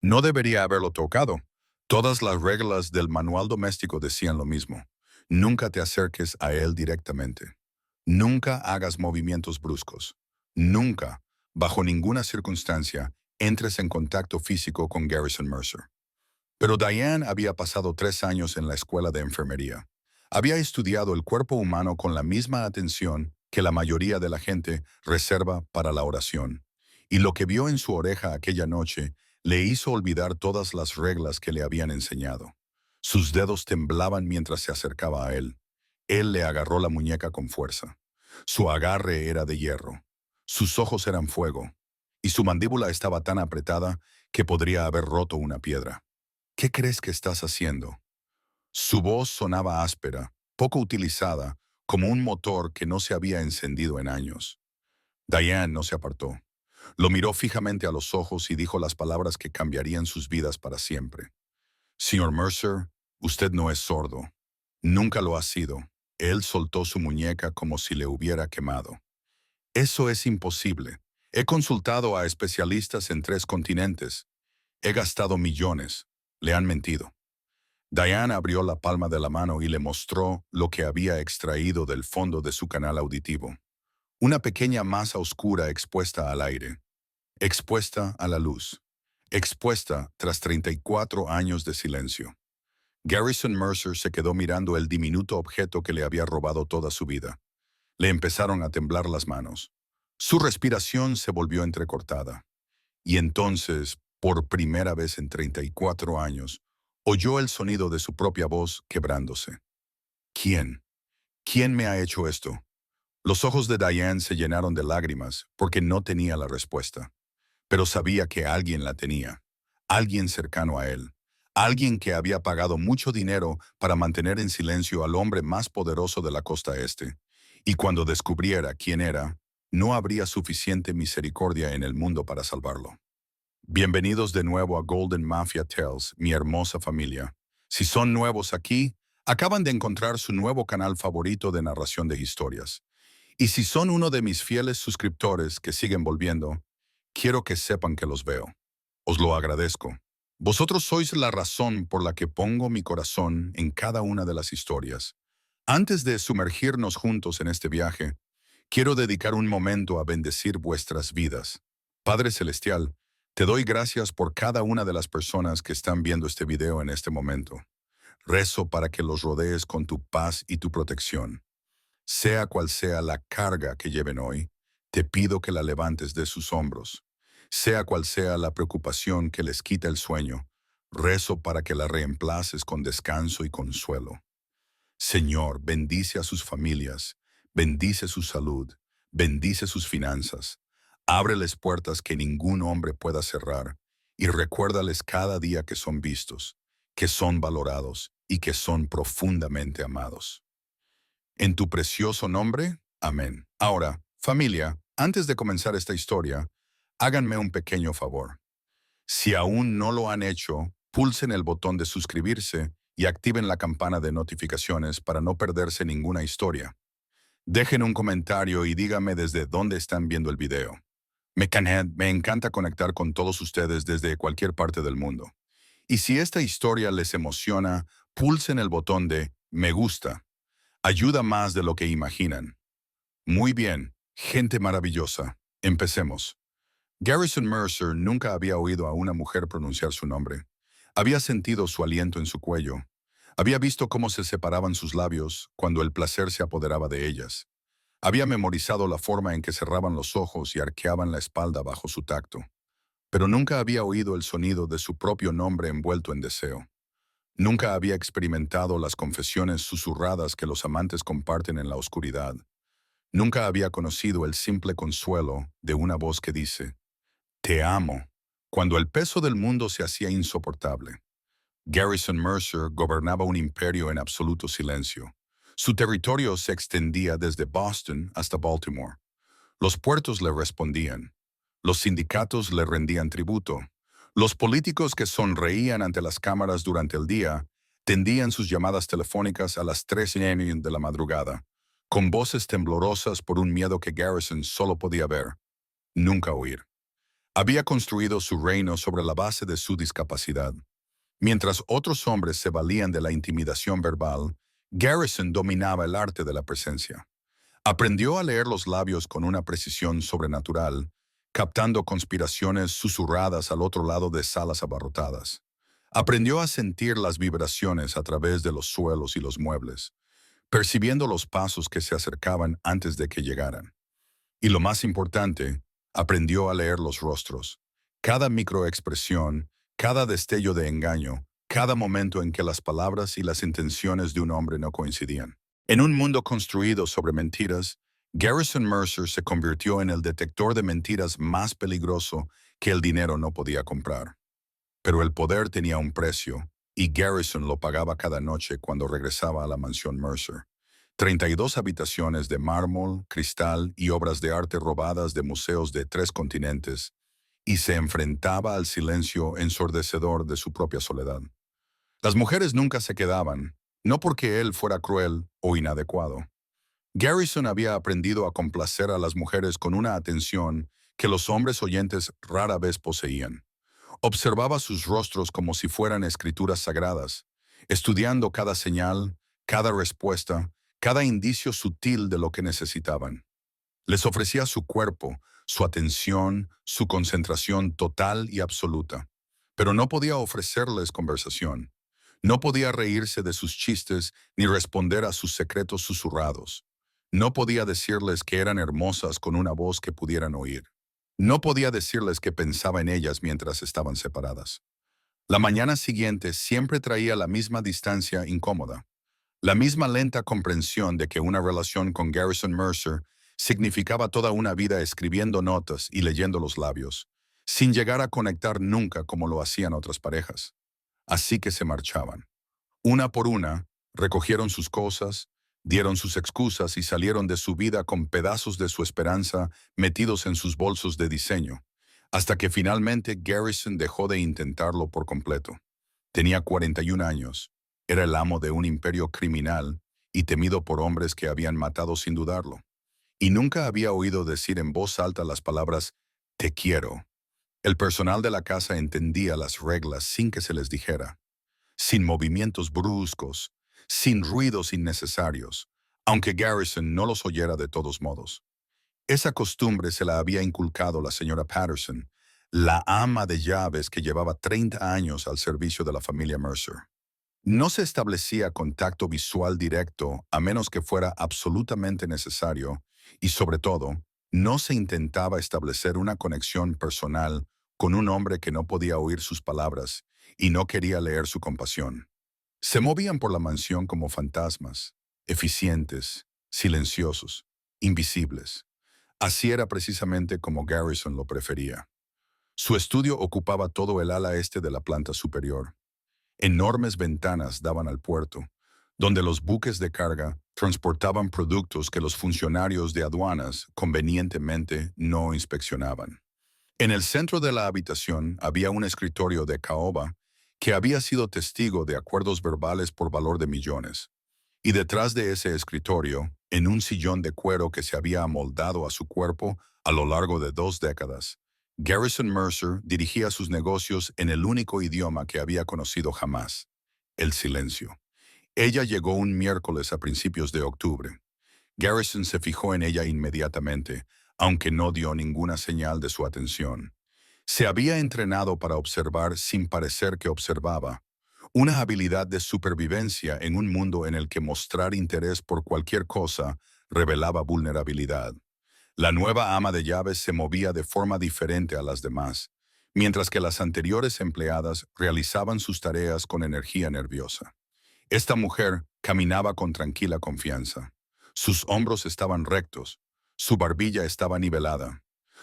No debería haberlo tocado. Todas las reglas del manual doméstico decían lo mismo. Nunca te acerques a él directamente. Nunca hagas movimientos bruscos. Nunca, bajo ninguna circunstancia, entres en contacto físico con Garrison Mercer. Pero Diane había pasado 3 años en la escuela de enfermería. Había estudiado el cuerpo humano con la misma atención que la mayoría de la gente reserva para la oración. Y lo que vio en su oreja aquella noche le hizo olvidar todas las reglas que le habían enseñado. Sus dedos temblaban mientras se acercaba a él. Él le agarró la muñeca con fuerza. Su agarre era de hierro. Sus ojos eran fuego. Y su mandíbula estaba tan apretada que podría haber roto una piedra. ¿Qué crees que estás haciendo? Su voz sonaba áspera, poco utilizada, como un motor que no se había encendido en años. Diane no se apartó. Lo miró fijamente a los ojos y dijo las palabras que cambiarían sus vidas para siempre. Señor Mercer, usted no es sordo. Nunca lo ha sido. Él soltó su muñeca como si le hubiera quemado. Eso es imposible. He consultado a especialistas en 3 continentes. He gastado millones. Le han mentido. Diane abrió la palma de la mano y le mostró lo que había extraído del fondo de su canal auditivo. Una pequeña masa oscura expuesta al aire, expuesta a la luz, expuesta tras 34 años de silencio. Garrison Mercer se quedó mirando el diminuto objeto que le había robado toda su vida. Le empezaron a temblar las manos. Su respiración se volvió entrecortada. Y entonces, por primera vez en 34 años, oyó el sonido de su propia voz quebrándose. ¿Quién? ¿Quién me ha hecho esto? Los ojos de Diane se llenaron de lágrimas porque no tenía la respuesta, pero sabía que alguien la tenía, alguien cercano a él, alguien que había pagado mucho dinero para mantener en silencio al hombre más poderoso de la costa este, y cuando descubriera quién era, no habría suficiente misericordia en el mundo para salvarlo. Bienvenidos de nuevo a Golden Mafia Tales, mi hermosa familia. Si son nuevos aquí, acaban de encontrar su nuevo canal favorito de narración de historias. Y si son uno de mis fieles suscriptores que siguen volviendo, quiero que sepan que los veo. Os lo agradezco. Vosotros sois la razón por la que pongo mi corazón en cada una de las historias. Antes de sumergirnos juntos en este viaje, quiero dedicar un momento a bendecir vuestras vidas. Padre Celestial, te doy gracias por cada una de las personas que están viendo este video en este momento. Rezo para que los rodees con tu paz y tu protección. Sea cual sea la carga que lleven hoy, te pido que la levantes de sus hombros. Sea cual sea la preocupación que les quita el sueño, rezo para que la reemplaces con descanso y consuelo. Señor, bendice a sus familias, bendice su salud, bendice sus finanzas. Ábreles puertas que ningún hombre pueda cerrar y recuérdales cada día que son vistos, que son valorados y que son profundamente amados. En tu precioso nombre, amén. Ahora, familia, antes de comenzar esta historia, háganme un pequeño favor. Si aún no lo han hecho, pulsen el botón de suscribirse y activen la campana de notificaciones para no perderse ninguna historia. Dejen un comentario y díganme desde dónde están viendo el video. Me encanta conectar con todos ustedes desde cualquier parte del mundo. Y si esta historia les emociona, pulsen el botón de me gusta. Ayuda más de lo que imaginan. Muy bien, gente maravillosa. Empecemos. Garrison Mercer nunca había oído a una mujer pronunciar su nombre. Había sentido su aliento en su cuello. Había visto cómo se separaban sus labios cuando el placer se apoderaba de ellas. Había memorizado la forma en que cerraban los ojos y arqueaban la espalda bajo su tacto. Pero nunca había oído el sonido de su propio nombre envuelto en deseo. Nunca había experimentado las confesiones susurradas que los amantes comparten en la oscuridad. Nunca había conocido el simple consuelo de una voz que dice, «Te amo», cuando el peso del mundo se hacía insoportable. Garrison Mercer gobernaba un imperio en absoluto silencio. Su territorio se extendía desde Boston hasta Baltimore. Los puertos le respondían. Los sindicatos le rendían tributo. Los políticos que sonreían ante las cámaras durante el día tendían sus llamadas telefónicas a las 3 a.m. de la madrugada, con voces temblorosas por un miedo que Garrison solo podía ver, nunca oír. Había construido su reino sobre la base de su discapacidad. Mientras otros hombres se valían de la intimidación verbal, Garrison dominaba el arte de la presencia. Aprendió a leer los labios con una precisión sobrenatural, captando conspiraciones susurradas al otro lado de salas abarrotadas. Aprendió a sentir las vibraciones a través de los suelos y los muebles, percibiendo los pasos que se acercaban antes de que llegaran. Y lo más importante, aprendió a leer los rostros. Cada microexpresión, cada destello de engaño, cada momento en que las palabras y las intenciones de un hombre no coincidían. En un mundo construido sobre mentiras, Garrison Mercer se convirtió en el detector de mentiras más peligroso que el dinero no podía comprar. Pero el poder tenía un precio, y Garrison lo pagaba cada noche cuando regresaba a la mansión Mercer. 32 habitaciones de mármol, cristal y obras de arte robadas de museos de 3 continentes, y se enfrentaba al silencio ensordecedor de su propia soledad. Las mujeres nunca se quedaban, no porque él fuera cruel o inadecuado. Garrison había aprendido a complacer a las mujeres con una atención que los hombres oyentes rara vez poseían. Observaba sus rostros como si fueran escrituras sagradas, estudiando cada señal, cada respuesta, cada indicio sutil de lo que necesitaban. Les ofrecía su cuerpo, su atención, su concentración total y absoluta. Pero no podía ofrecerles conversación. No podía reírse de sus chistes ni responder a sus secretos susurrados. No podía decirles que eran hermosas con una voz que pudieran oír. No podía decirles que pensaba en ellas mientras estaban separadas. La mañana siguiente siempre traía la misma distancia incómoda, la misma lenta comprensión de que una relación con Garrison Mercer significaba toda una vida escribiendo notas y leyendo los labios, sin llegar a conectar nunca como lo hacían otras parejas. Así que se marchaban. Una por una, recogieron sus cosas, dieron sus excusas y salieron de su vida con pedazos de su esperanza metidos en sus bolsos de diseño, hasta que finalmente Garrison dejó de intentarlo por completo. Tenía 41 años, era el amo de un imperio criminal y temido por hombres que habían matado sin dudarlo. Y nunca había oído decir en voz alta las palabras «te quiero». El personal de la casa entendía las reglas sin que se les dijera, sin movimientos bruscos, sin ruidos innecesarios, aunque Garrison no los oyera de todos modos. Esa costumbre se la había inculcado la señora Patterson, la ama de llaves que llevaba 30 años al servicio de la familia Mercer. No se establecía contacto visual directo a menos que fuera absolutamente necesario y, sobre todo, no se intentaba establecer una conexión personal con un hombre que no podía oír sus palabras y no quería leer su compasión. Se movían por la mansión como fantasmas, eficientes, silenciosos, invisibles. Así era precisamente como Garrison lo prefería. Su estudio ocupaba todo el ala este de la planta superior. Enormes ventanas daban al puerto, donde los buques de carga transportaban productos que los funcionarios de aduanas convenientemente no inspeccionaban. En el centro de la habitación había un escritorio de caoba que había sido testigo de acuerdos verbales por valor de millones. Y detrás de ese escritorio, en un sillón de cuero que se había amoldado a su cuerpo a lo largo de 2 décadas, Garrison Mercer dirigía sus negocios en el único idioma que había conocido jamás, el silencio. Ella llegó un miércoles a principios de octubre. Garrison se fijó en ella inmediatamente, aunque no dio ninguna señal de su atención. Se había entrenado para observar sin parecer que observaba, una habilidad de supervivencia en un mundo en el que mostrar interés por cualquier cosa revelaba vulnerabilidad. La nueva ama de llaves se movía de forma diferente a las demás, mientras que las anteriores empleadas realizaban sus tareas con energía nerviosa. Esta mujer caminaba con tranquila confianza. Sus hombros estaban rectos, su barbilla estaba nivelada.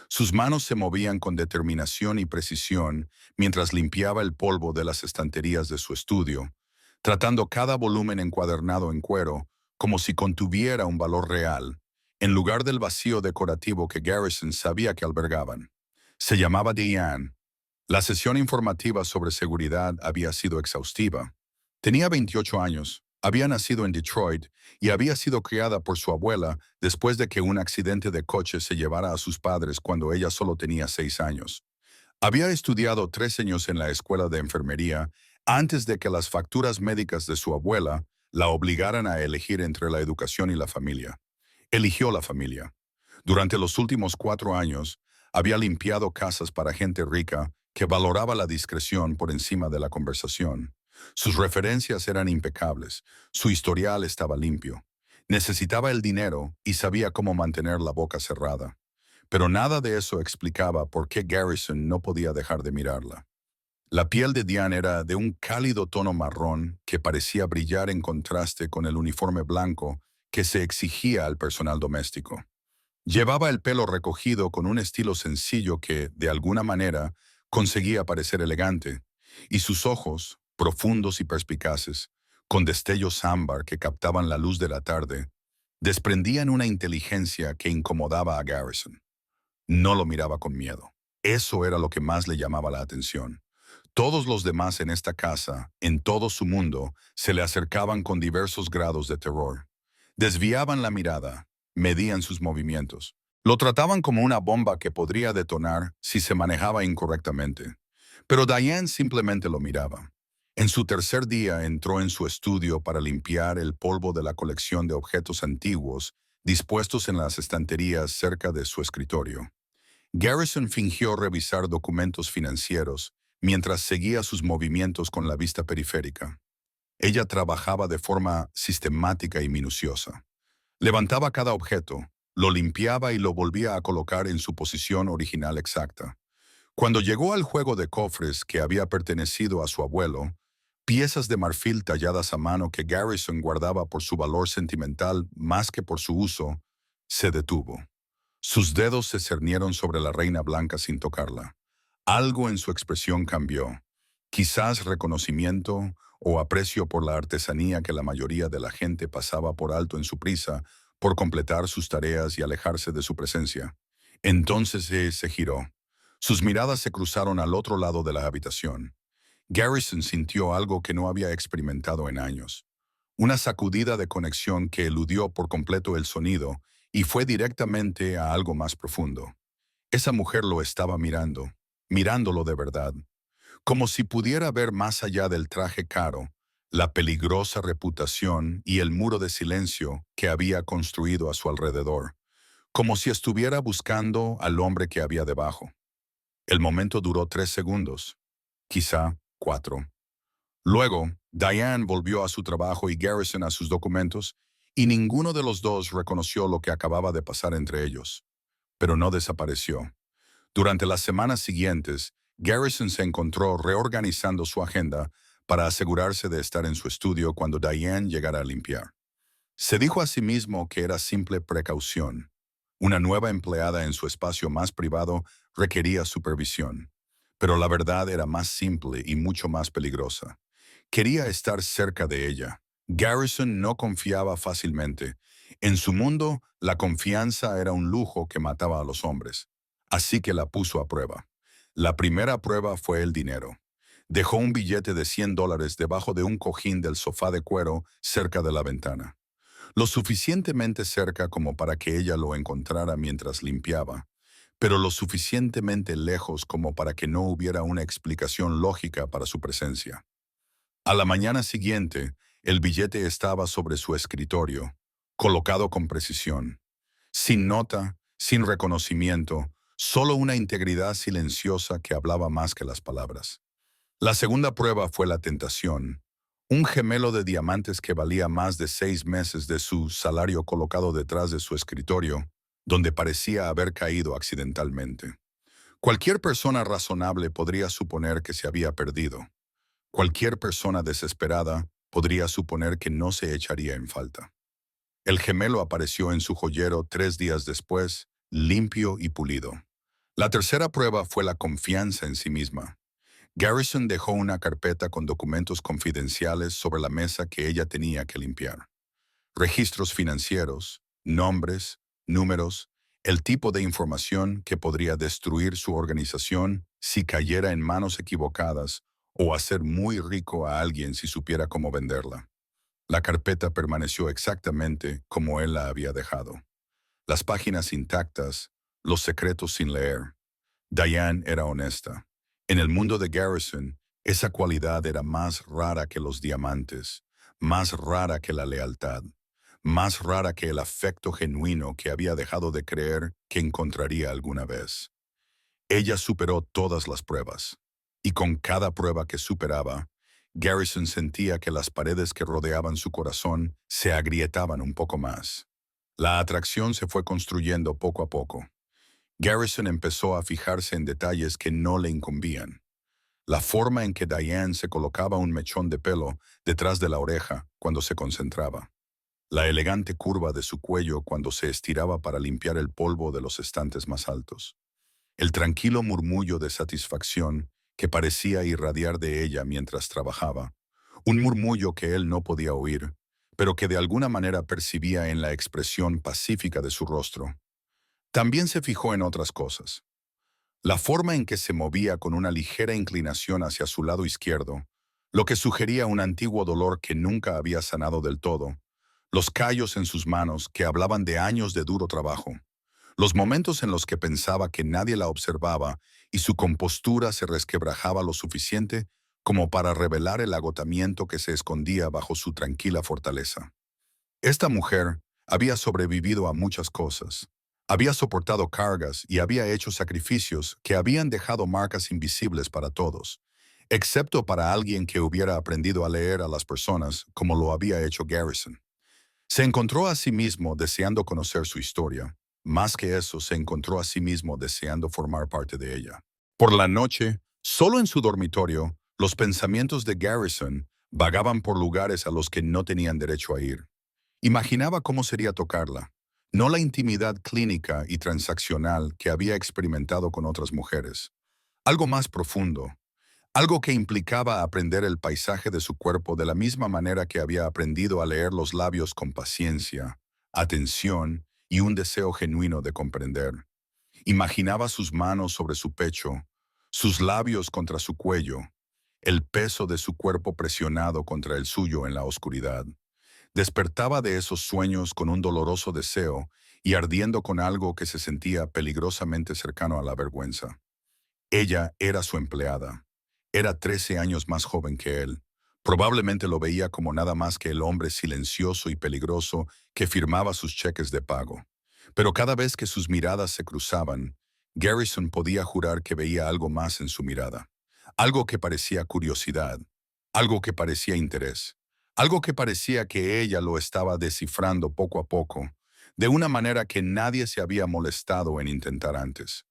Sus manos se movían con determinación y precisión mientras limpiaba el polvo de las estanterías de su estudio, tratando cada volumen encuadernado en cuero como si contuviera un valor real, en lugar del vacío decorativo que Garrison sabía que albergaban. Se llamaba Diane. La sesión informativa sobre seguridad había sido exhaustiva. Tenía 28 años, había nacido en Detroit y había sido criada por su abuela después de que un accidente de coche se llevara a sus padres cuando ella solo tenía 6 años. Había estudiado 3 años en la escuela de enfermería antes de que las facturas médicas de su abuela la obligaran a elegir entre la educación y la familia. Eligió la familia. Durante los últimos 4 años, había limpiado casas para gente rica que valoraba la discreción por encima de la conversación. Sus referencias eran impecables, su historial estaba limpio. Necesitaba el dinero y sabía cómo mantener la boca cerrada. Pero nada de eso explicaba por qué Garrison no podía dejar de mirarla. La piel de Diane era de un cálido tono marrón que parecía brillar en contraste con el uniforme blanco que se exigía al personal doméstico. Llevaba el pelo recogido con un estilo sencillo que, de alguna manera, conseguía parecer elegante, y sus ojos, profundos y perspicaces, con destellos ámbar que captaban la luz de la tarde, desprendían una inteligencia que incomodaba a Garrison. No lo miraba con miedo. Eso era lo que más le llamaba la atención. Todos los demás en esta casa, en todo su mundo, se le acercaban con diversos grados de terror. Desviaban la mirada, medían sus movimientos. Lo trataban como una bomba que podría detonar si se manejaba incorrectamente. Pero Diane simplemente lo miraba. En su tercer día entró en su estudio para limpiar el polvo de la colección de objetos antiguos dispuestos en las estanterías cerca de su escritorio. Garrison fingió revisar documentos financieros mientras seguía sus movimientos con la vista periférica. Ella trabajaba de forma sistemática y minuciosa. Levantaba cada objeto, lo limpiaba y lo volvía a colocar en su posición original exacta. Cuando llegó al juego de cofres que había pertenecido a su abuelo, piezas de marfil talladas a mano que Garrison guardaba por su valor sentimental más que por su uso, se detuvo. Sus dedos se cernieron sobre la reina blanca sin tocarla. Algo en su expresión cambió. Quizás reconocimiento o aprecio por la artesanía que la mayoría de la gente pasaba por alto en su prisa por completar sus tareas y alejarse de su presencia. Entonces se giró. Sus miradas se cruzaron al otro lado de la habitación. Garrison sintió algo que no había experimentado en años. Una sacudida de conexión que eludió por completo el sonido y fue directamente a algo más profundo. Esa mujer lo estaba mirando, mirándolo de verdad, como si pudiera ver más allá del traje caro, la peligrosa reputación y el muro de silencio que había construido a su alrededor, como si estuviera buscando al hombre que había debajo. El momento duró 3 segundos, quizá 4. Luego, Diane volvió a su trabajo y Garrison a sus documentos, y ninguno de los dos reconoció lo que acababa de pasar entre ellos. Pero no desapareció. Durante las semanas siguientes, Garrison se encontró reorganizando su agenda para asegurarse de estar en su estudio cuando Diane llegara a limpiar. Se dijo a sí mismo que era simple precaución. Una nueva empleada en su espacio más privado requería supervisión. Pero la verdad era más simple y mucho más peligrosa. Quería estar cerca de ella. Garrison no confiaba fácilmente. En su mundo, la confianza era un lujo que mataba a los hombres. Así que la puso a prueba. La primera prueba fue el dinero. Dejó un billete de $100 debajo de un cojín del sofá de cuero cerca de la ventana. Lo suficientemente cerca como para que ella lo encontrara mientras limpiaba, pero lo suficientemente lejos como para que no hubiera una explicación lógica para su presencia. A la mañana siguiente, el billete estaba sobre su escritorio, colocado con precisión. Sin nota, sin reconocimiento, solo una integridad silenciosa que hablaba más que las palabras. La segunda prueba fue la tentación. Un gemelo de diamantes que valía más de 6 meses de su salario colocado detrás de su escritorio, donde parecía haber caído accidentalmente. Cualquier persona razonable podría suponer que se había perdido. Cualquier persona desesperada podría suponer que no se echaría en falta. El gemelo apareció en su joyero 3 días después, limpio y pulido. La tercera prueba fue la confianza en sí misma. Garrison dejó una carpeta con documentos confidenciales sobre la mesa que ella tenía que limpiar. Registros financieros, nombres, números, el tipo de información que podría destruir su organización si cayera en manos equivocadas o hacer muy rico a alguien si supiera cómo venderla. La carpeta permaneció exactamente como él la había dejado. Las páginas intactas, los secretos sin leer. Diane era honesta. En el mundo de Garrison, esa cualidad era más rara que los diamantes, más rara que la lealtad, más rara que el afecto genuino que había dejado de creer que encontraría alguna vez. Ella superó todas las pruebas, y con cada prueba que superaba, Garrison sentía que las paredes que rodeaban su corazón se agrietaban un poco más. La atracción se fue construyendo poco a poco. Garrison empezó a fijarse en detalles que no le incumbían. La forma en que Diane se colocaba un mechón de pelo detrás de la oreja cuando se concentraba. La elegante curva de su cuello cuando se estiraba para limpiar el polvo de los estantes más altos. El tranquilo murmullo de satisfacción que parecía irradiar de ella mientras trabajaba. Un murmullo que él no podía oír, pero que de alguna manera percibía en la expresión pacífica de su rostro. También se fijó en otras cosas. La forma en que se movía con una ligera inclinación hacia su lado izquierdo, lo que sugería un antiguo dolor que nunca había sanado del todo, los callos en sus manos que hablaban de años de duro trabajo, los momentos en los que pensaba que nadie la observaba y su compostura se resquebrajaba lo suficiente como para revelar el agotamiento que se escondía bajo su tranquila fortaleza. Esta mujer había sobrevivido a muchas cosas. Había soportado cargas y había hecho sacrificios que habían dejado marcas invisibles para todos, excepto para alguien que hubiera aprendido a leer a las personas como lo había hecho Garrison. Se encontró a sí mismo deseando conocer su historia. Más que eso, se encontró a sí mismo deseando formar parte de ella. Por la noche, solo en su dormitorio, los pensamientos de Garrison vagaban por lugares a los que no tenían derecho a ir. Imaginaba cómo sería tocarla, no la intimidad clínica y transaccional que había experimentado con otras mujeres. Algo más profundo, algo que implicaba aprender el paisaje de su cuerpo de la misma manera que había aprendido a leer los labios con paciencia, atención y un deseo genuino de comprender. Imaginaba sus manos sobre su pecho, sus labios contra su cuello, el peso de su cuerpo presionado contra el suyo en la oscuridad. Despertaba de esos sueños con un doloroso deseo y ardiendo con algo que se sentía peligrosamente cercano a la vergüenza. Ella era su empleada. Era 13 años más joven que él. Probablemente lo veía como nada más que el hombre silencioso y peligroso que firmaba sus cheques de pago. Pero cada vez que sus miradas se cruzaban, Garrison podía jurar que veía algo más en su mirada. Algo que parecía curiosidad, algo que parecía interés, algo que parecía que ella lo estaba descifrando poco a poco, de una manera que nadie se había molestado en intentar antes.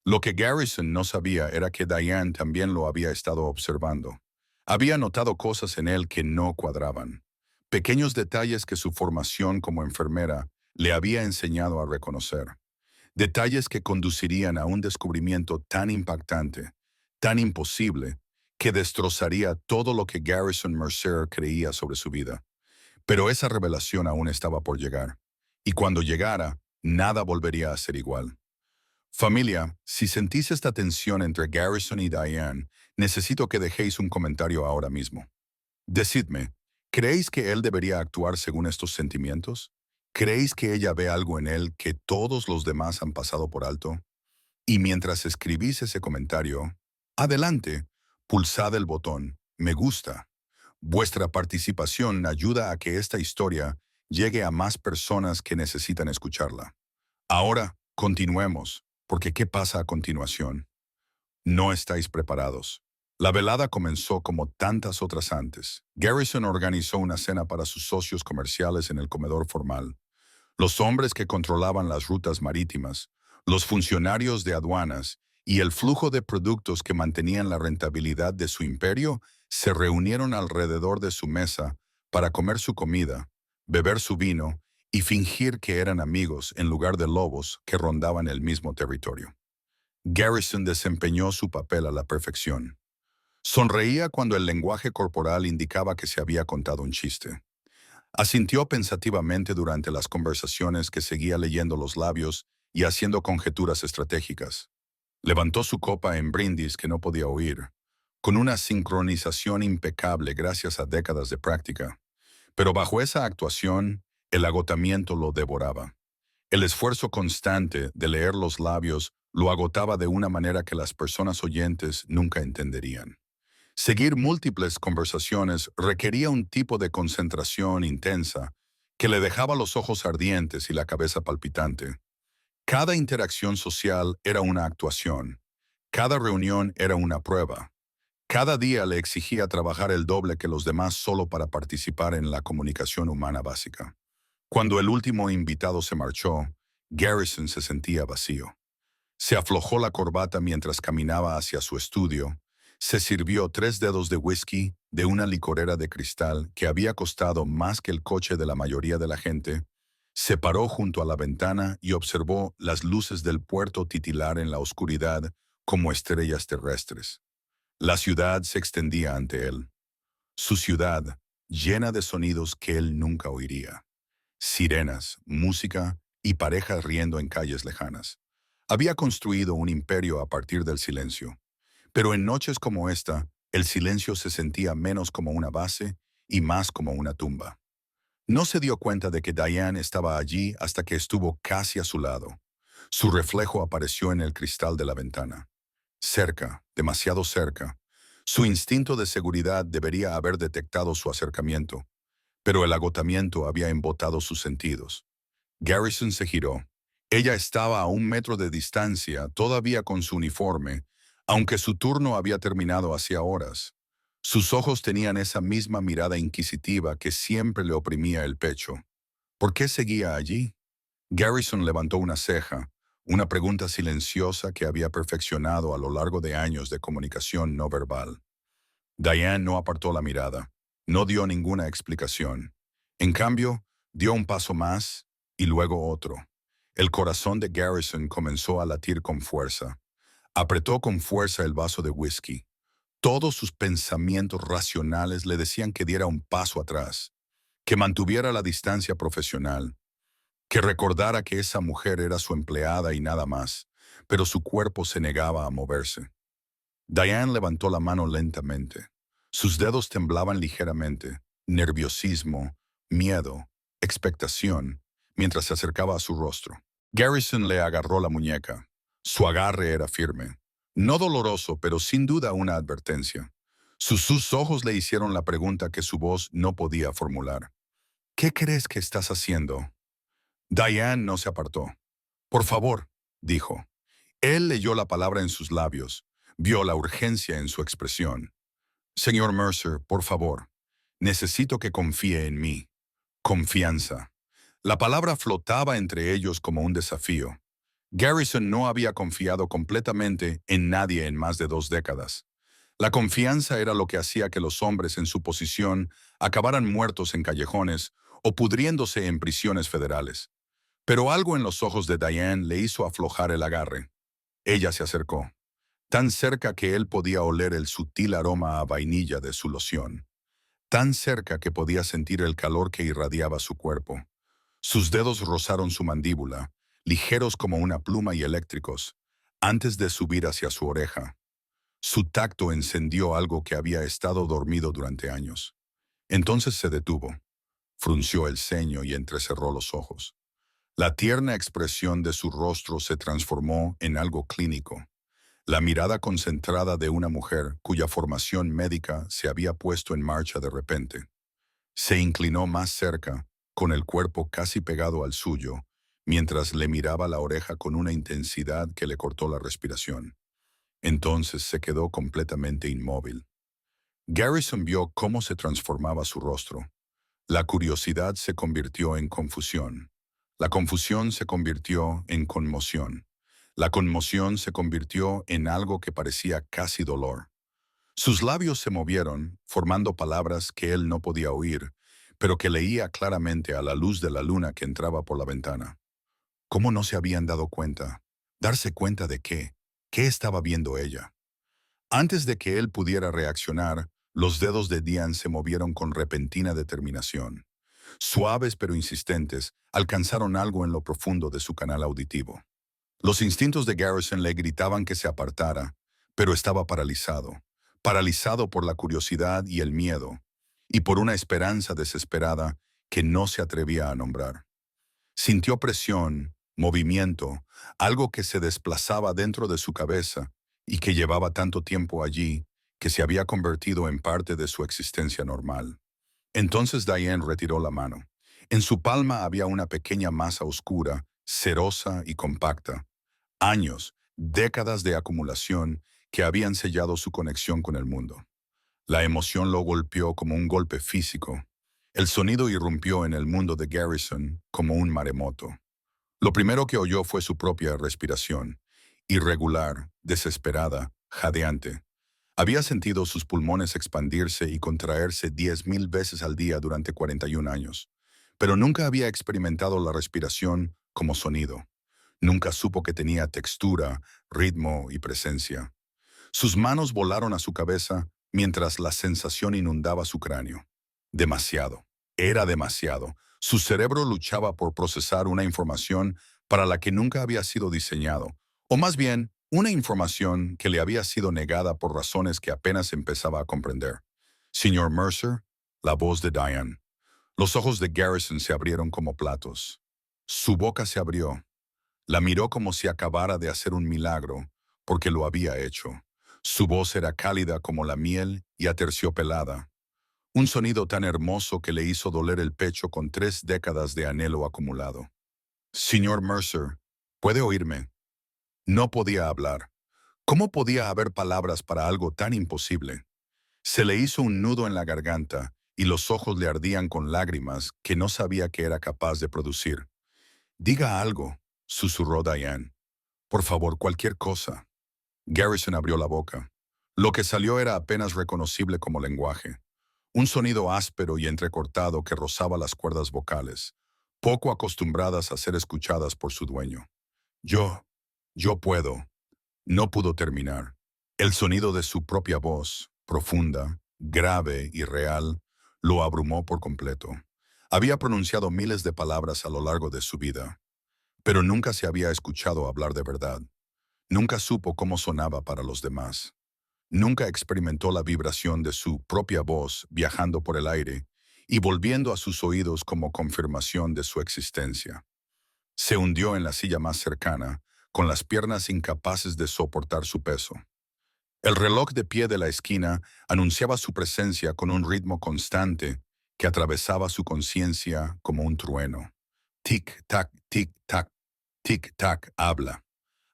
Lo que Garrison no sabía era que Diane también lo había estado observando. Había notado cosas en él que no cuadraban. Pequeños detalles que su formación como enfermera le había enseñado a reconocer. Detalles que conducirían a un descubrimiento tan impactante, tan imposible, que destrozaría todo lo que Garrison Mercer creía sobre su vida. Pero esa revelación aún estaba por llegar. Y cuando llegara, nada volvería a ser igual. Familia, si sentís esta tensión entre Garrison y Diane, necesito que dejéis un comentario ahora mismo. Decidme, ¿creéis que él debería actuar según estos sentimientos? ¿Creéis que ella ve algo en él que todos los demás han pasado por alto? Y mientras escribís ese comentario, adelante, pulsad el botón Me gusta. Vuestra participación ayuda a que esta historia llegue a más personas que necesitan escucharla. Ahora, continuemos, porque ¿qué pasa a continuación? No estáis preparados. La velada comenzó como tantas otras antes. Garrison organizó una cena para sus socios comerciales en el comedor formal. Los hombres que controlaban las rutas marítimas, los funcionarios de aduanas y el flujo de productos que mantenían la rentabilidad de su imperio se reunieron alrededor de su mesa para comer su comida, beber su vino y fingir que eran amigos en lugar de lobos que rondaban el mismo territorio. Garrison desempeñó su papel a la perfección. Sonreía cuando el lenguaje corporal indicaba que se había contado un chiste. Asintió pensativamente durante las conversaciones que seguía leyendo los labios y haciendo conjeturas estratégicas. Levantó su copa en brindis que no podía oír, con una sincronización impecable gracias a décadas de práctica. Pero bajo esa actuación, el agotamiento lo devoraba. El esfuerzo constante de leer los labios Lo agotaba de una manera que las personas oyentes nunca entenderían. Seguir múltiples conversaciones requería un tipo de concentración intensa que le dejaba los ojos ardientes y la cabeza palpitante. Cada interacción social era una actuación. Cada reunión era una prueba. Cada día le exigía trabajar el doble que los demás solo para participar en la comunicación humana básica. Cuando el último invitado se marchó, Garrison se sentía vacío. Se aflojó la corbata mientras caminaba hacia su estudio. Se sirvió 3 dedos de whisky de una licorera de cristal que había costado más que el coche de la mayoría de la gente. Se paró junto a la ventana y observó las luces del puerto titilar en la oscuridad como estrellas terrestres. La ciudad se extendía ante él. Su ciudad, llena de sonidos que él nunca oiría. Sirenas, música y parejas riendo en calles lejanas. Había construido un imperio a partir del silencio. Pero en noches como esta, el silencio se sentía menos como una base y más como una tumba. No se dio cuenta de que Diane estaba allí hasta que estuvo casi a su lado. Su reflejo apareció en el cristal de la ventana. Cerca, demasiado cerca. Su instinto de seguridad debería haber detectado su acercamiento, pero el agotamiento había embotado sus sentidos. Garrison se giró. Ella estaba a 1 metro de distancia, todavía con su uniforme, aunque su turno había terminado hacía horas. Sus ojos tenían esa misma mirada inquisitiva que siempre le oprimía el pecho. ¿Por qué seguía allí? Garrison levantó una ceja, una pregunta silenciosa que había perfeccionado a lo largo de años de comunicación no verbal. Diane no apartó la mirada, no dio ninguna explicación. En cambio, dio un paso más y luego otro. El corazón de Garrison comenzó a latir con fuerza. Apretó con fuerza el vaso de whisky. Todos sus pensamientos racionales le decían que diera un paso atrás, que mantuviera la distancia profesional, que recordara que esa mujer era su empleada y nada más, pero su cuerpo se negaba a moverse. Diane levantó la mano lentamente. Sus dedos temblaban ligeramente, nerviosismo, miedo, expectación, mientras se acercaba a su rostro. Garrison le agarró la muñeca. Su agarre era firme. No doloroso, pero sin duda una advertencia. Sus ojos le hicieron la pregunta que su voz no podía formular. ¿Qué crees que estás haciendo? Diane no se apartó. Por favor, dijo. Él leyó la palabra en sus labios, vio la urgencia en su expresión. Señor Mercer, por favor, necesito que confíe en mí. Confianza. La palabra flotaba entre ellos como un desafío. Garrison no había confiado completamente en nadie en más de 2 décadas. La confianza era lo que hacía que los hombres en su posición acabaran muertos en callejones o pudriéndose en prisiones federales. Pero algo en los ojos de Diane le hizo aflojar el agarre. Ella se acercó, tan cerca que él podía oler el sutil aroma a vainilla de su loción, tan cerca que podía sentir el calor que irradiaba su cuerpo. Sus dedos rozaron su mandíbula, ligeros como una pluma y eléctricos, antes de subir hacia su oreja. Su tacto encendió algo que había estado dormido durante años. Entonces se detuvo, frunció el ceño y entrecerró los ojos. La tierna expresión de su rostro se transformó en algo clínico. La mirada concentrada de una mujer cuya formación médica se había puesto en marcha de repente. Se inclinó más cerca, con el cuerpo casi pegado al suyo, mientras le miraba la oreja con una intensidad que le cortó la respiración. Entonces se quedó completamente inmóvil. Garrison vio cómo se transformaba su rostro. La curiosidad se convirtió en confusión. La confusión se convirtió en conmoción. La conmoción se convirtió en algo que parecía casi dolor. Sus labios se movieron, formando palabras que él no podía oír, pero que leía claramente a la luz de la luna que entraba por la ventana. ¿Cómo no se habían dado cuenta? ¿Darse cuenta de qué? ¿Qué estaba viendo ella? Antes de que él pudiera reaccionar, los dedos de Diane se movieron con repentina determinación. Suaves pero insistentes, alcanzaron algo en lo profundo de su canal auditivo. Los instintos de Garrison le gritaban que se apartara, pero estaba paralizado, paralizado por la curiosidad y el miedo, y por una esperanza desesperada que no se atrevía a nombrar. Sintió presión, movimiento, algo que se desplazaba dentro de su cabeza y que llevaba tanto tiempo allí que se había convertido en parte de su existencia normal. Entonces Diane retiró la mano. En su palma había una pequeña masa oscura, cerosa y compacta. Años, décadas de acumulación que habían sellado su conexión con el mundo. La emoción lo golpeó como un golpe físico. El sonido irrumpió en el mundo de Garrison como un maremoto. Lo primero que oyó fue su propia respiración, irregular, desesperada, jadeante. Había sentido sus pulmones expandirse y contraerse 10,000 veces al día durante 41 años, pero nunca había experimentado la respiración como sonido. Nunca supo que tenía textura, ritmo y presencia. Sus manos volaron a su cabeza mientras la sensación inundaba su cráneo. Demasiado. Era demasiado. Su cerebro luchaba por procesar una información para la que nunca había sido diseñado, o más bien, una información que le había sido negada por razones que apenas empezaba a comprender. Señor Mercer, la voz de Diane. Los ojos de Garrison se abrieron como platos. Su boca se abrió. La miró como si acabara de hacer un milagro, porque lo había hecho. Su voz era cálida como la miel y aterciopelada. Un sonido tan hermoso que le hizo doler el pecho con 3 décadas de anhelo acumulado. Señor Mercer, ¿puede oírme? No podía hablar. ¿Cómo podía haber palabras para algo tan imposible? Se le hizo un nudo en la garganta y los ojos le ardían con lágrimas que no sabía que era capaz de producir. Diga algo, susurró Diane. Por favor, cualquier cosa. Garrison abrió la boca. Lo que salió era apenas reconocible como lenguaje. Un sonido áspero y entrecortado que rozaba las cuerdas vocales, poco acostumbradas a ser escuchadas por su dueño. Yo puedo. No pudo terminar. El sonido de su propia voz, profunda, grave y real, lo abrumó por completo. Había pronunciado miles de palabras a lo largo de su vida, pero nunca se había escuchado hablar de verdad. Nunca supo cómo sonaba para los demás. Nunca experimentó la vibración de su propia voz viajando por el aire y volviendo a sus oídos como confirmación de su existencia. Se hundió en la silla más cercana, con las piernas incapaces de soportar su peso. El reloj de pie de la esquina anunciaba su presencia con un ritmo constante que atravesaba su conciencia como un trueno. Tic-tac, tic-tac, tic-tac, habla.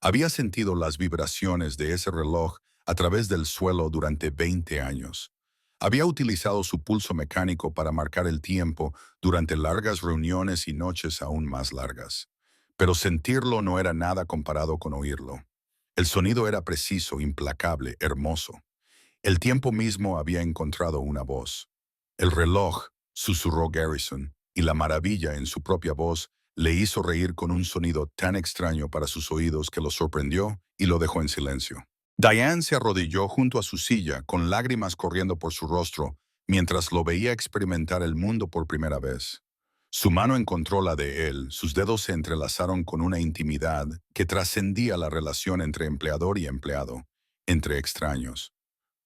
Había sentido las vibraciones de ese reloj a través del suelo durante 20 años. Había utilizado su pulso mecánico para marcar el tiempo durante largas reuniones y noches aún más largas. Pero sentirlo no era nada comparado con oírlo. El sonido era preciso, implacable, hermoso. El tiempo mismo había encontrado una voz. El reloj, susurró Garrison, y la maravilla en su propia voz le hizo reír con un sonido tan extraño para sus oídos que lo sorprendió y lo dejó en silencio. Diane se arrodilló junto a su silla, con lágrimas corriendo por su rostro, mientras lo veía experimentar el mundo por primera vez. Su mano encontró la de él, sus dedos se entrelazaron con una intimidad que trascendía la relación entre empleador y empleado, entre extraños.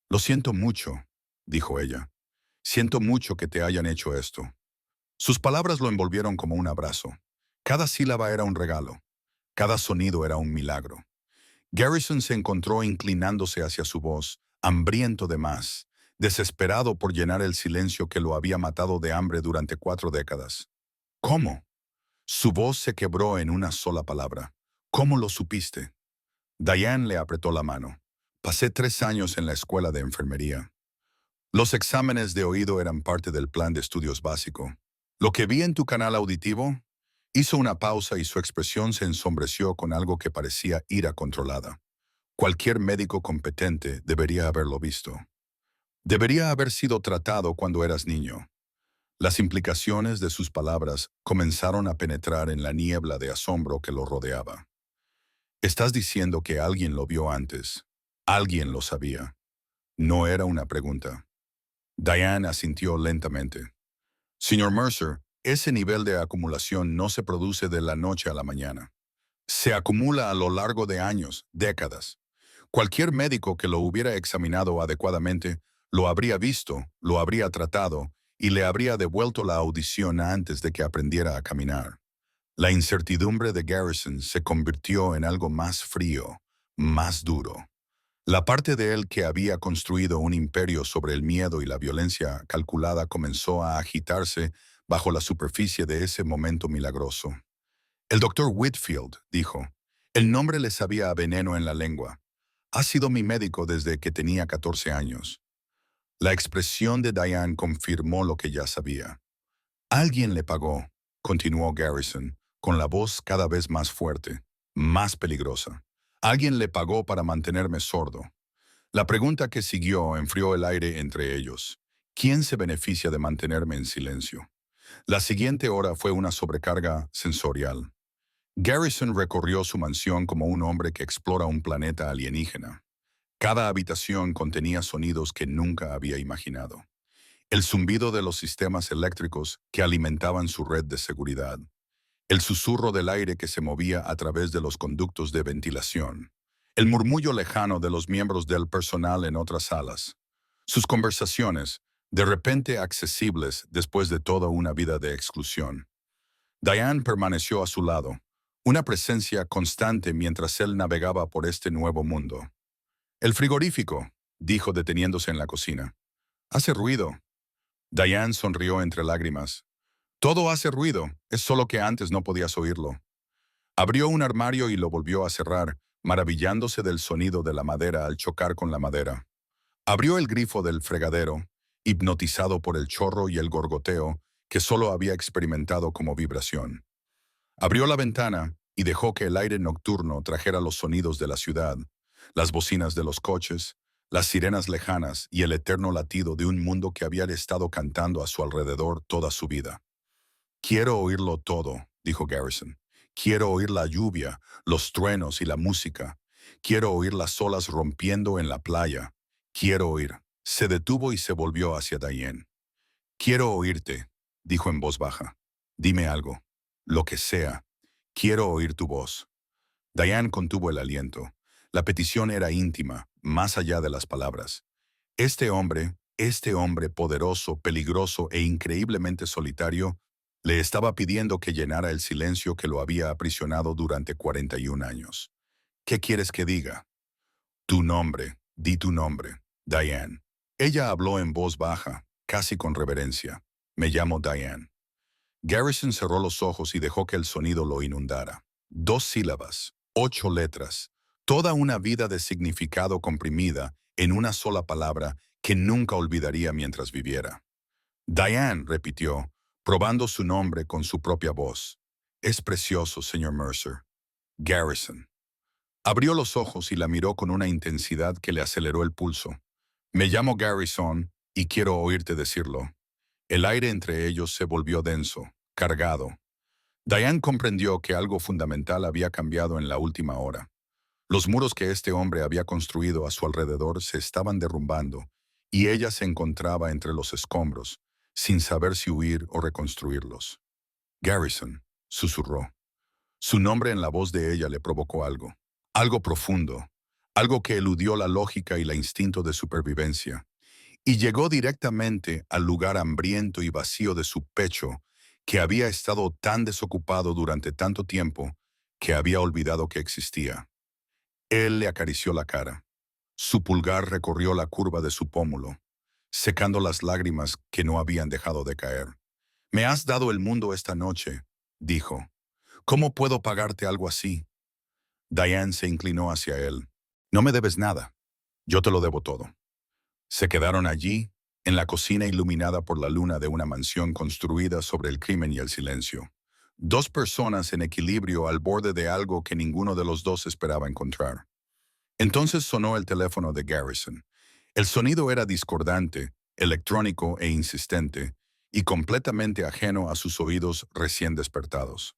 Lo siento mucho, dijo ella. Siento mucho que te hayan hecho esto. Sus palabras lo envolvieron como un abrazo. Cada sílaba era un regalo. Cada sonido era un milagro. Garrison se encontró inclinándose hacia su voz, hambriento de más, desesperado por llenar el silencio que lo había matado de hambre durante 4 décadas. ¿Cómo? Su voz se quebró en una sola palabra. ¿Cómo lo supiste? Diane le apretó la mano. Pasé 3 años en la escuela de enfermería. Los exámenes de oído eran parte del plan de estudios básico. Lo que vi en tu canal auditivo. Hizo una pausa y su expresión se ensombreció con algo que parecía ira controlada. Cualquier médico competente debería haberlo visto. Debería haber sido tratado cuando eras niño. Las implicaciones de sus palabras comenzaron a penetrar en la niebla de asombro que lo rodeaba. Estás diciendo que alguien lo vio antes. Alguien lo sabía. No era una pregunta. Diane asintió lentamente. Señor Mercer, ese nivel de acumulación no se produce de la noche a la mañana. Se acumula a lo largo de años, décadas. Cualquier médico que lo hubiera examinado adecuadamente lo habría visto, lo habría tratado y le habría devuelto la audición antes de que aprendiera a caminar. La incertidumbre de Garrison se convirtió en algo más frío, más duro. La parte de él que había construido un imperio sobre el miedo y la violencia calculada comenzó a agitarse bajo la superficie de ese momento milagroso. El doctor Whitfield dijo, el nombre le sabía a veneno en la lengua. Ha sido mi médico desde que tenía 14 años. La expresión de Diane confirmó lo que ya sabía. Alguien le pagó, continuó Garrison, con la voz cada vez más fuerte, más peligrosa. Alguien le pagó para mantenerme sordo. La pregunta que siguió enfrió el aire entre ellos. ¿Quién se beneficia de mantenerme en silencio? La siguiente hora fue una sobrecarga sensorial. Garrison recorrió su mansión como un hombre que explora un planeta alienígena. Cada habitación contenía sonidos que nunca había imaginado. El zumbido de los sistemas eléctricos que alimentaban su red de seguridad. El susurro del aire que se movía a través de los conductos de ventilación. El murmullo lejano de los miembros del personal en otras salas. Sus conversaciones, de repente accesibles después de toda una vida de exclusión. Diane permaneció a su lado, una presencia constante mientras él navegaba por este nuevo mundo. El frigorífico, dijo deteniéndose en la cocina. Hace ruido. Diane sonrió entre lágrimas. Todo hace ruido, es solo que antes no podías oírlo. Abrió un armario y lo volvió a cerrar, maravillándose del sonido de la madera al chocar con la madera. Abrió el grifo del fregadero, hipnotizado por el chorro y el gorgoteo que solo había experimentado como vibración. Abrió la ventana y dejó que el aire nocturno trajera los sonidos de la ciudad, las bocinas de los coches, las sirenas lejanas y el eterno latido de un mundo que había estado cantando a su alrededor toda su vida. Quiero oírlo todo, dijo Garrison. Quiero oír la lluvia, los truenos y la música. Quiero oír las olas rompiendo en la playa. Quiero oír. Se detuvo y se volvió hacia Diane. Quiero oírte, dijo en voz baja. Dime algo. Lo que sea. Quiero oír tu voz. Diane contuvo el aliento. La petición era íntima, más allá de las palabras. Este hombre poderoso, peligroso e increíblemente solitario, le estaba pidiendo que llenara el silencio que lo había aprisionado durante 41 años. ¿Qué quieres que diga? Tu nombre, di tu nombre, Diane. Ella habló en voz baja, casi con reverencia. Me llamo Diane. Garrison cerró los ojos y dejó que el sonido lo inundara. 2 sílabas, 8 letras, toda una vida de significado comprimida en una sola palabra que nunca olvidaría mientras viviera. Diane, repitió, probando su nombre con su propia voz. Es precioso, señor Mercer. Garrison. Abrió los ojos y la miró con una intensidad que le aceleró el pulso. Me llamo Garrison y quiero oírte decirlo. El aire entre ellos se volvió denso, cargado. Diane comprendió que algo fundamental había cambiado en la última hora. Los muros que este hombre había construido a su alrededor se estaban derrumbando, y ella se encontraba entre los escombros, sin saber si huir o reconstruirlos. Garrison, susurró. Su nombre en la voz de ella le provocó algo. Algo profundo, algo que eludió la lógica y el instinto de supervivencia, y llegó directamente al lugar hambriento y vacío de su pecho, que había estado tan desocupado durante tanto tiempo que había olvidado que existía. Él le acarició la cara. Su pulgar recorrió la curva de su pómulo, secando las lágrimas que no habían dejado de caer. Me has dado el mundo esta noche, dijo. ¿Cómo puedo pagarte algo así? Diane se inclinó hacia él. No me debes nada. Yo te lo debo todo. Se quedaron allí, en la cocina iluminada por la luna de una mansión construida sobre el crimen y el silencio. 2 personas en equilibrio al borde de algo que ninguno de los dos esperaba encontrar. Entonces sonó el teléfono de Garrison. El sonido era discordante, electrónico e insistente, y completamente ajeno a sus oídos recién despertados.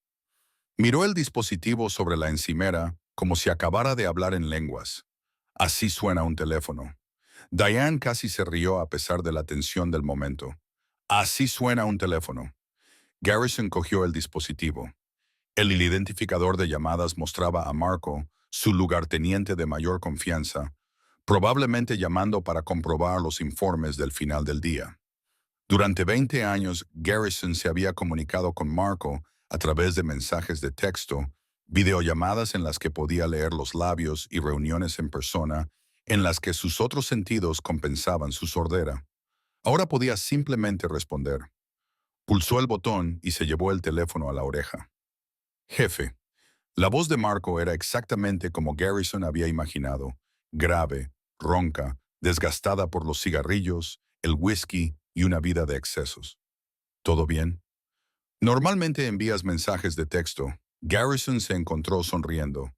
Miró el dispositivo sobre la encimera como si acabara de hablar en lenguas. Así suena un teléfono. Diane casi se rió a pesar de la tensión del momento. Así suena un teléfono. Garrison cogió el dispositivo. El identificador de llamadas mostraba a Marco, su lugarteniente de mayor confianza, probablemente llamando para comprobar los informes del final del día. Durante 20 años, Garrison se había comunicado con Marco a través de mensajes de texto, videollamadas en las que podía leer los labios y reuniones en persona en las que sus otros sentidos compensaban su sordera. Ahora podía simplemente responder. Pulsó el botón y se llevó el teléfono a la oreja. Jefe. La voz de Marco era exactamente como Garrison había imaginado, grave, ronca, desgastada por los cigarrillos, el whisky y una vida de excesos. ¿Todo bien? Normalmente envías mensajes de texto. Garrison se encontró sonriendo.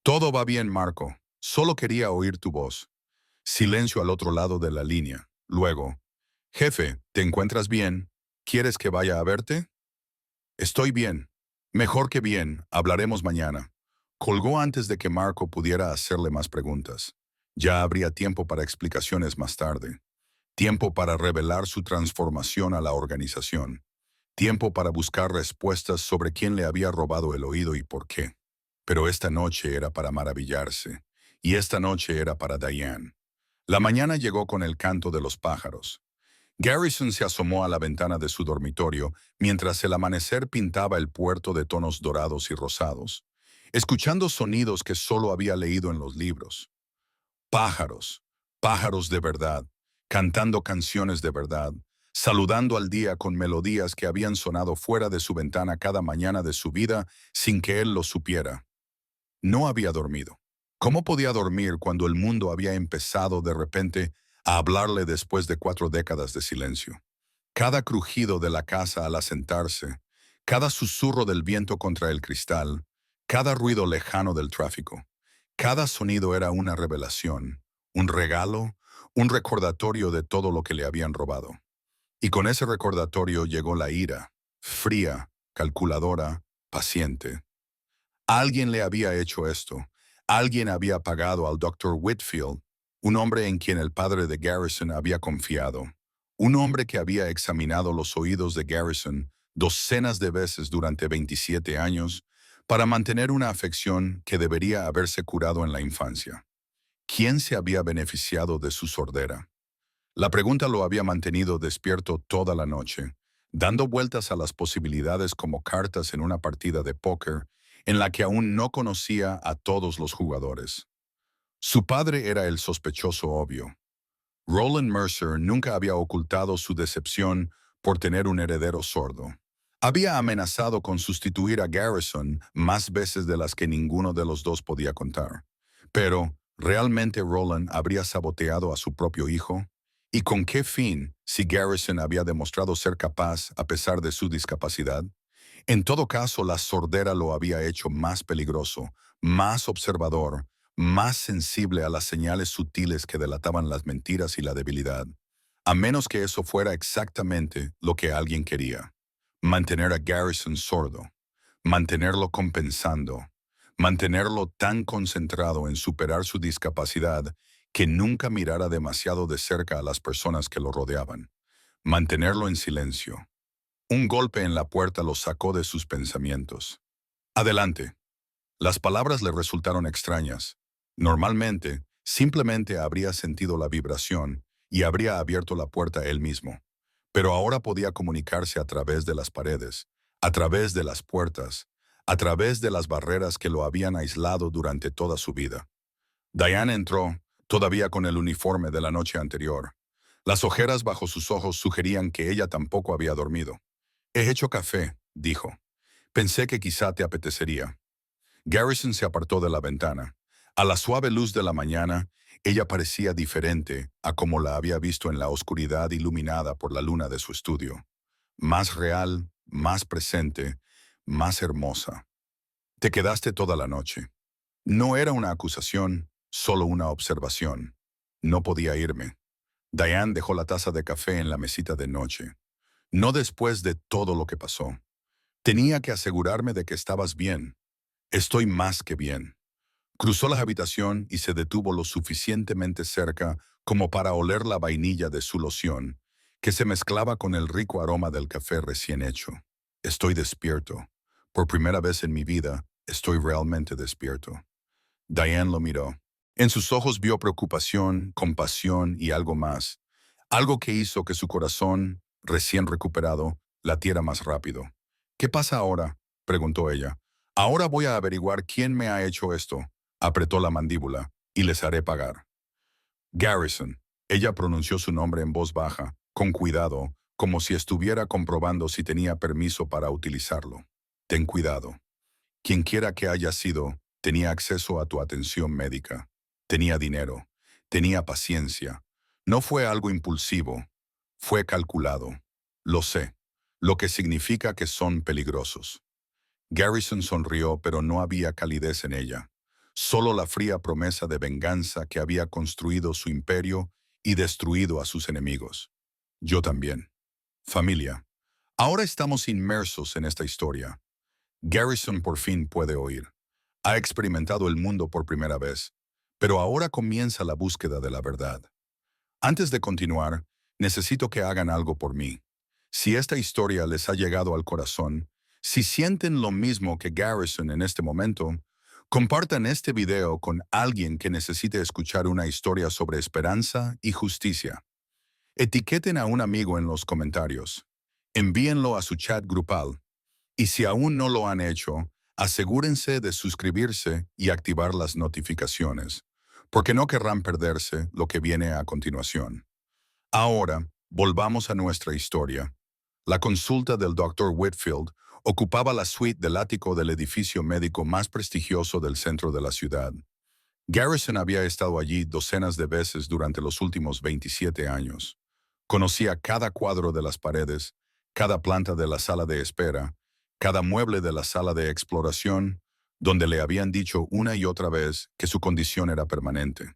Todo va bien, Marco. Solo quería oír tu voz. Silencio al otro lado de la línea. Luego, jefe, ¿te encuentras bien? ¿Quieres que vaya a verte? Estoy bien. Mejor que bien. Hablaremos mañana. Colgó antes de que Marco pudiera hacerle más preguntas. Ya habría tiempo para explicaciones más tarde. Tiempo para revelar su transformación a la organización. Tiempo para buscar respuestas sobre quién le había robado el oído y por qué. Pero esta noche era para maravillarse. Y esta noche era para Diane. La mañana llegó con el canto de los pájaros. Garrison se asomó a la ventana de su dormitorio mientras el amanecer pintaba el puerto de tonos dorados y rosados, escuchando sonidos que solo había leído en los libros. Pájaros, pájaros de verdad, cantando canciones de verdad, saludando al día con melodías que habían sonado fuera de su ventana cada mañana de su vida sin que él lo supiera. No había dormido. ¿Cómo podía dormir cuando el mundo había empezado de repente a hablarle después de 4 décadas de silencio? Cada crujido de la casa al asentarse, cada susurro del viento contra el cristal, cada ruido lejano del tráfico, cada sonido era una revelación, un regalo, un recordatorio de todo lo que le habían robado. Y con ese recordatorio llegó la ira, fría, calculadora, paciente. Alguien le había hecho esto. Alguien había pagado al Dr. Whitfield, un hombre en quien el padre de Garrison había confiado. Un hombre que había examinado los oídos de Garrison docenas de veces durante 27 años para mantener una afección que debería haberse curado en la infancia. ¿Quién se había beneficiado de su sordera? La pregunta lo había mantenido despierto toda la noche, dando vueltas a las posibilidades como cartas en una partida de póker en la que aún no conocía a todos los jugadores. Su padre era el sospechoso obvio. Roland Mercer nunca había ocultado su decepción por tener un heredero sordo. Había amenazado con sustituir a Garrison más veces de las que ninguno de los dos podía contar. Pero, ¿realmente Roland habría saboteado a su propio hijo? ¿Y con qué fin, si Garrison había demostrado ser capaz a pesar de su discapacidad? En todo caso, la sordera lo había hecho más peligroso, más observador, más sensible a las señales sutiles que delataban las mentiras y la debilidad, a menos que eso fuera exactamente lo que alguien quería. Mantener a Garrison sordo, mantenerlo compensando, mantenerlo tan concentrado en superar su discapacidad que nunca mirara demasiado de cerca a las personas que lo rodeaban, mantenerlo en silencio. Un golpe en la puerta lo sacó de sus pensamientos. Adelante. Las palabras le resultaron extrañas. Normalmente, simplemente habría sentido la vibración y habría abierto la puerta él mismo. Pero ahora podía comunicarse a través de las paredes, a través de las puertas, a través de las barreras que lo habían aislado durante toda su vida. Diane entró, todavía con el uniforme de la noche anterior. Las ojeras bajo sus ojos sugerían que ella tampoco había dormido. He hecho café, dijo. Pensé que quizá te apetecería. Garrison se apartó de la ventana. A la suave luz de la mañana, ella parecía diferente a como la había visto en la oscuridad iluminada por la luna de su estudio. Más real, más presente, más hermosa. Te quedaste toda la noche. No era una acusación, solo una observación. No podía irme. Diane dejó la taza de café en la mesita de noche. No después de todo lo que pasó. Tenía que asegurarme de que estabas bien. Estoy más que bien. Cruzó la habitación y se detuvo lo suficientemente cerca como para oler la vainilla de su loción, que se mezclaba con el rico aroma del café recién hecho. Estoy despierto. Por primera vez en mi vida, estoy realmente despierto. Diane lo miró. En sus ojos vio preocupación, compasión y algo más. Algo que hizo que su corazón, recién recuperado, latiera más rápido. ¿Qué pasa ahora? preguntó ella. Ahora voy a averiguar quién me ha hecho esto. Apretó la mandíbula. Y les haré pagar. Garrison. Ella pronunció su nombre en voz baja, con cuidado, como si estuviera comprobando si tenía permiso para utilizarlo. Ten cuidado. Quienquiera que haya sido, tenía acceso a tu atención médica. Tenía dinero. Tenía paciencia. No fue algo impulsivo. Fue calculado. Lo sé. Lo que significa que son peligrosos. Garrison sonrió, pero no había calidez en ella. Solo la fría promesa de venganza que había construido su imperio y destruido a sus enemigos. Yo también. Familia. Ahora estamos inmersos en esta historia. Garrison por fin puede oír. Ha experimentado el mundo por primera vez, pero ahora comienza la búsqueda de la verdad. Antes de continuar, necesito que hagan algo por mí. Si esta historia les ha llegado al corazón, si sienten lo mismo que Garrison en este momento, compartan este video con alguien que necesite escuchar una historia sobre esperanza y justicia. Etiqueten a un amigo en los comentarios. Envíenlo a su chat grupal. Y si aún no lo han hecho, asegúrense de suscribirse y activar las notificaciones, porque no querrán perderse lo que viene a continuación. Ahora, volvamos a nuestra historia. La consulta del Dr. Whitfield ocupaba la suite del ático del edificio médico más prestigioso del centro de la ciudad. Garrison había estado allí docenas de veces durante los últimos 27 años. Conocía cada cuadro de las paredes, cada planta de la sala de espera, cada mueble de la sala de exploración, donde le habían dicho una y otra vez que su condición era permanente.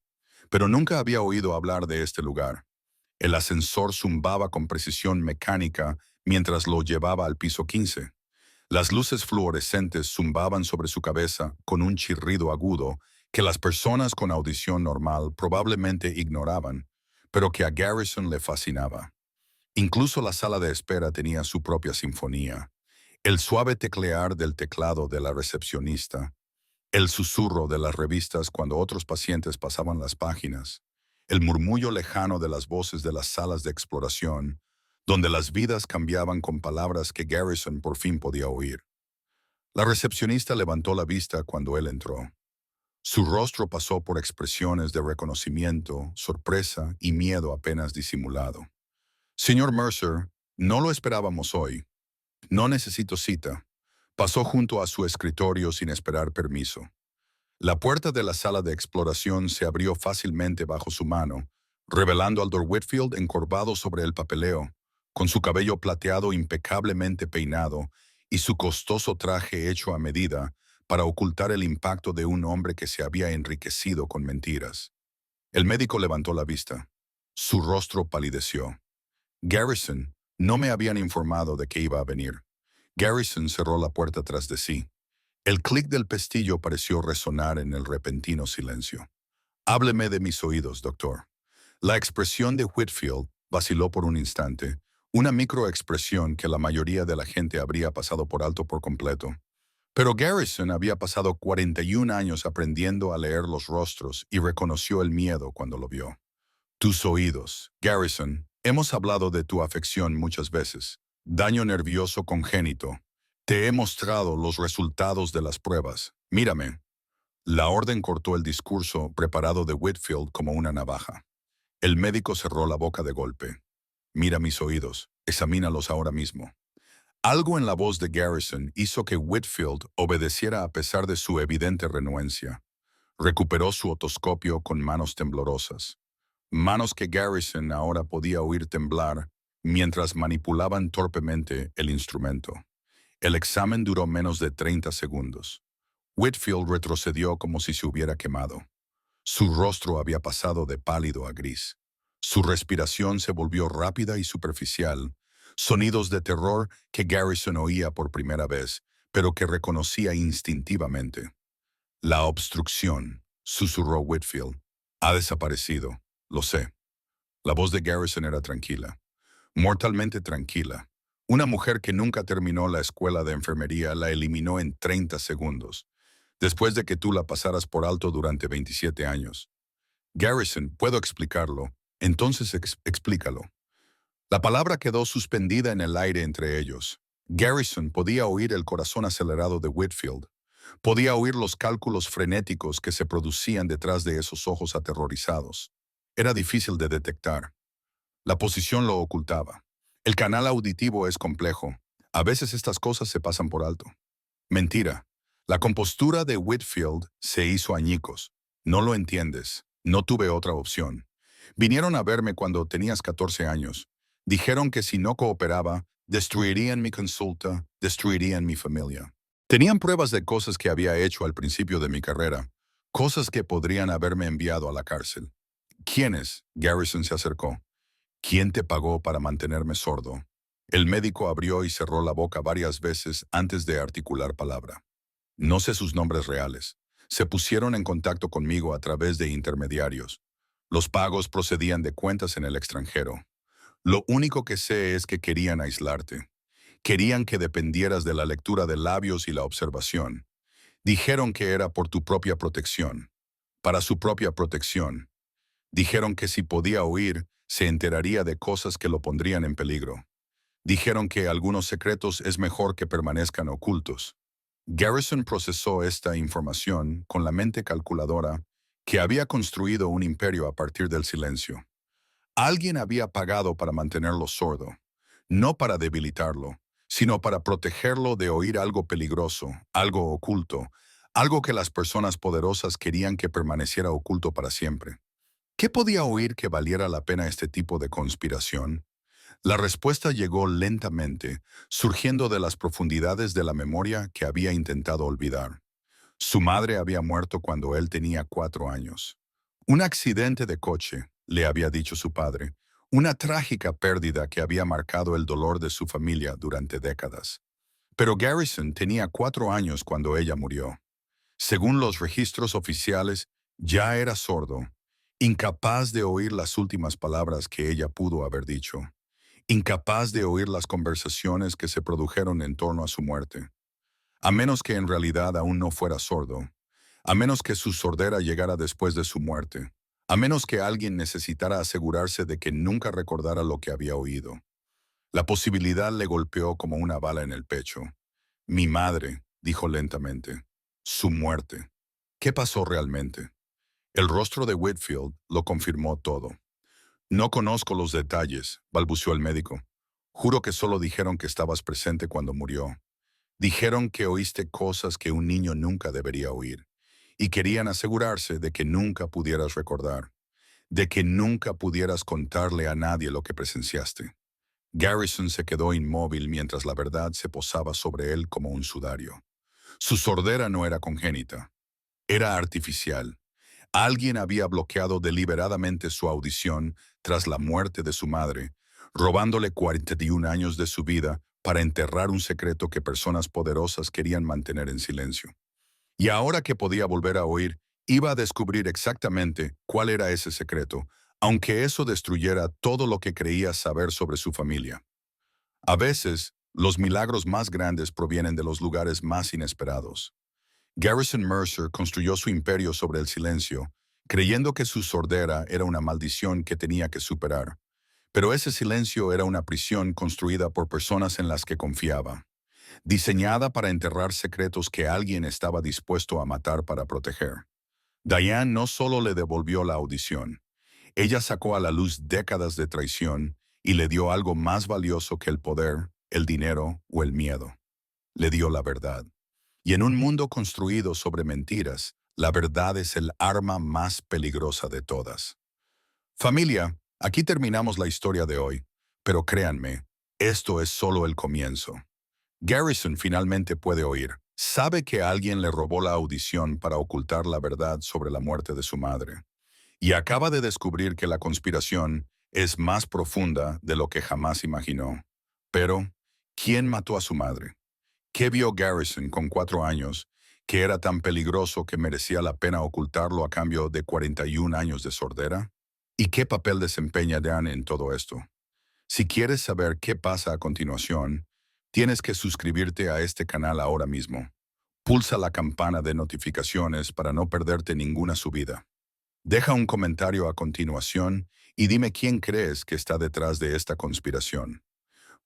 Pero nunca había oído hablar de este lugar. El ascensor zumbaba con precisión mecánica mientras lo llevaba al piso 15. Las luces fluorescentes zumbaban sobre su cabeza con un chirrido agudo que las personas con audición normal probablemente ignoraban, pero que a Garrison le fascinaba. Incluso la sala de espera tenía su propia sinfonía. El suave teclear del teclado de la recepcionista, el susurro de las revistas cuando otros pacientes pasaban las páginas, el murmullo lejano de las voces de las salas de exploración, donde las vidas cambiaban con palabras que Garrison por fin podía oír. La recepcionista levantó la vista cuando él entró. Su rostro pasó por expresiones de reconocimiento, sorpresa y miedo apenas disimulado. Señor Mercer, no lo esperábamos hoy. No necesito cita. Pasó junto a su escritorio sin esperar permiso. La puerta de la sala de exploración se abrió fácilmente bajo su mano, revelando al Dr. Whitfield encorvado sobre el papeleo, con su cabello plateado impecablemente peinado y su costoso traje hecho a medida para ocultar el impacto de un hombre que se había enriquecido con mentiras. El médico levantó la vista. Su rostro palideció. Garrison, no me habían informado de que iba a venir. Garrison cerró la puerta tras de sí. El clic del pestillo pareció resonar en el repentino silencio. Hábleme de mis oídos, doctor. La expresión de Whitfield vaciló por un instante, una microexpresión que la mayoría de la gente habría pasado por alto por completo. Pero Garrison había pasado 41 años aprendiendo a leer los rostros y reconoció el miedo cuando lo vio. Tus oídos, Garrison. Hemos hablado de tu afección muchas veces. Daño nervioso congénito. Te he mostrado los resultados de las pruebas. Mírame. La orden cortó el discurso preparado de Whitfield como una navaja. El médico cerró la boca de golpe. Mira mis oídos. Examínalos ahora mismo. Algo en la voz de Garrison hizo que Whitfield obedeciera a pesar de su evidente renuencia. Recuperó su otoscopio con manos temblorosas. Manos que Garrison ahora podía oír temblar mientras manipulaban torpemente el instrumento. El examen duró menos de 30 segundos. Whitfield retrocedió como si se hubiera quemado. Su rostro había pasado de pálido a gris. Su respiración se volvió rápida y superficial, sonidos de terror que Garrison oía por primera vez, pero que reconocía instintivamente. La obstrucción, susurró Whitfield, ha desaparecido. Lo sé. La voz de Garrison era tranquila, mortalmente tranquila. Una mujer que nunca terminó la escuela de enfermería la eliminó en 30 segundos, después de que tú la pasaras por alto durante 27 años. Garrison, puedo explicarlo. Entonces explícalo. La palabra quedó suspendida en el aire entre ellos. Garrison podía oír el corazón acelerado de Whitfield. Podía oír los cálculos frenéticos que se producían detrás de esos ojos aterrorizados. Era difícil de detectar. La posición lo ocultaba. El canal auditivo es complejo. A veces estas cosas se pasan por alto. Mentira. La compostura de Whitfield se hizo añicos. No lo entiendes. No tuve otra opción. Vinieron a verme cuando tenías 14 años. Dijeron que si no cooperaba, destruirían mi consulta, destruirían mi familia. Tenían pruebas de cosas que había hecho al principio de mi carrera, cosas que podrían haberme enviado a la cárcel. ¿Quiénes? Garrison se acercó. ¿Quién te pagó para mantenerme sordo? El médico abrió y cerró la boca varias veces antes de articular palabra. No sé sus nombres reales. Se pusieron en contacto conmigo a través de intermediarios. Los pagos procedían de cuentas en el extranjero. Lo único que sé es que querían aislarte. Querían que dependieras de la lectura de labios y la observación. Dijeron que era por tu propia protección. Para su propia protección. Dijeron que si podía oír, se enteraría de cosas que lo pondrían en peligro. Dijeron que algunos secretos es mejor que permanezcan ocultos. Garrison procesó esta información con la mente calculadora que había construido un imperio a partir del silencio. Alguien había pagado para mantenerlo sordo, no para debilitarlo, sino para protegerlo de oír algo peligroso, algo oculto, algo que las personas poderosas querían que permaneciera oculto para siempre. ¿Qué podía oír que valiera la pena este tipo de conspiración? La respuesta llegó lentamente, surgiendo de las profundidades de la memoria que había intentado olvidar. Su madre había muerto cuando él tenía 4 años. Un accidente de coche, le había dicho su padre, una trágica pérdida que había marcado el dolor de su familia durante décadas. Pero Garrison tenía 4 años cuando ella murió. Según los registros oficiales, ya era sordo, incapaz de oír las últimas palabras que ella pudo haber dicho, incapaz de oír las conversaciones que se produjeron en torno a su muerte. A menos que en realidad aún no fuera sordo, a menos que su sordera llegara después de su muerte, a menos que alguien necesitara asegurarse de que nunca recordara lo que había oído. La posibilidad le golpeó como una bala en el pecho. Mi madre, dijo lentamente. Su muerte. ¿Qué pasó realmente? El rostro de Whitfield lo confirmó todo. No conozco los detalles, balbuceó el médico. Juro que solo dijeron que estabas presente cuando murió. Dijeron que oíste cosas que un niño nunca debería oír, y querían asegurarse de que nunca pudieras recordar, de que nunca pudieras contarle a nadie lo que presenciaste. Garrison se quedó inmóvil mientras la verdad se posaba sobre él como un sudario. Su sordera no era congénita, era artificial. Alguien había bloqueado deliberadamente su audición tras la muerte de su madre, robándole 41 años de su vida para enterrar un secreto que personas poderosas querían mantener en silencio. Y ahora que podía volver a oír, iba a descubrir exactamente cuál era ese secreto, aunque eso destruyera todo lo que creía saber sobre su familia. A veces, los milagros más grandes provienen de los lugares más inesperados. Garrison Mercer construyó su imperio sobre el silencio, creyendo que su sordera era una maldición que tenía que superar. Pero ese silencio era una prisión construida por personas en las que confiaba, diseñada para enterrar secretos que alguien estaba dispuesto a matar para proteger. Diane no solo le devolvió la audición, ella sacó a la luz décadas de traición y le dio algo más valioso que el poder, el dinero o el miedo. Le dio la verdad. Y en un mundo construido sobre mentiras, la verdad es el arma más peligrosa de todas. Familia, aquí terminamos la historia de hoy, pero créanme, esto es solo el comienzo. Garrison finalmente puede oír. Sabe que alguien le robó la audición para ocultar la verdad sobre la muerte de su madre. Y acaba de descubrir que la conspiración es más profunda de lo que jamás imaginó. Pero, ¿quién mató a su madre? ¿Qué vio Garrison con 4 años que era tan peligroso que merecía la pena ocultarlo a cambio de 41 años de sordera? ¿Y qué papel desempeña Dan en todo esto? Si quieres saber qué pasa a continuación, tienes que suscribirte a este canal ahora mismo. Pulsa la campana de notificaciones para no perderte ninguna subida. Deja un comentario a continuación y dime quién crees que está detrás de esta conspiración.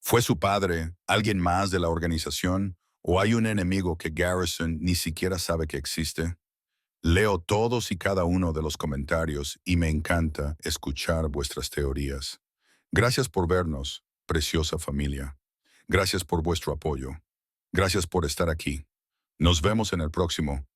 ¿Fue su padre, alguien más de la organización, o hay un enemigo que Garrison ni siquiera sabe que existe? Leo todos y cada uno de los comentarios y me encanta escuchar vuestras teorías. Gracias por vernos, preciosa familia. Gracias por vuestro apoyo. Gracias por estar aquí. Nos vemos en el próximo